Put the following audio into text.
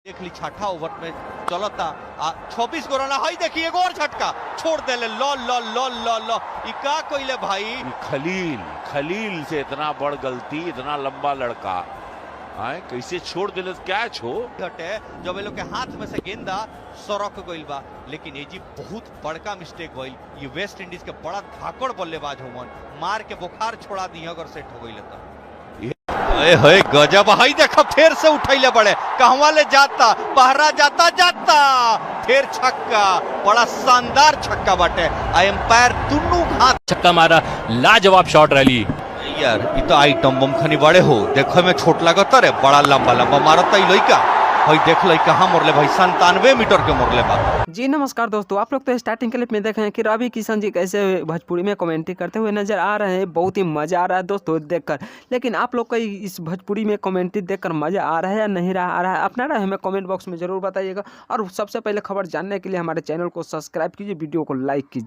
देख ली छठा ओवर में चलता 26 गो रन हई देखी एगो और झटका छोड़ देले लो लो लो लो लो ई का कोइले भाई खलील से इतना बड़ गलती, इतना लंबा लड़का आए कैसे छोड़ देले, कैच हो हटे जब लोग के हाथ में से गेंदा सरक गइल बा, लेकिन ये जी बहुत बड़का मिस्टेक भइल। ये वेस्ट इंडीज के बड़ा धाकड़ बल्लेबाज होवन, मार के बुखार छोड़ा दी अगर सेट हो गइल त होए गजब हई देखो फिर से उठैले बड़े कहवा ले जाता पहरा जाता जाता फिर छक्का, बड़ा शानदार छक्का बाटे। एम्पायर दोनों हाथ छक्का मारा, लाजवाब शॉट रैली यार ये तो आइटम बम खनी बड़े हो देखो में छोट लगता रे, बड़ा लंबा लंबा मारता ही लइका भाई देख लो कहाँ मोरले भाई 97 मीटर के मोरले बा। जी नमस्कार दोस्तों, आप लोग तो स्टार्टिंग क्लिप में देखे हैं कि रवि किशन जी कैसे भोजपुरी में कमेंट्री करते हुए नजर आ रहे हैं। बहुत ही मजा आ रहा है दोस्तों देखकर, लेकिन आप लोग को इस भोजपुरी में कमेंट्री देखकर मजा आ रहा है या नहीं आ रहा है अपना रहा है हमें कमेंट बॉक्स में जरूर बताइएगा। और सबसे पहले खबर जानने के लिए हमारे चैनल को सब्सक्राइब कीजिए, वीडियो को लाइक कीजिए।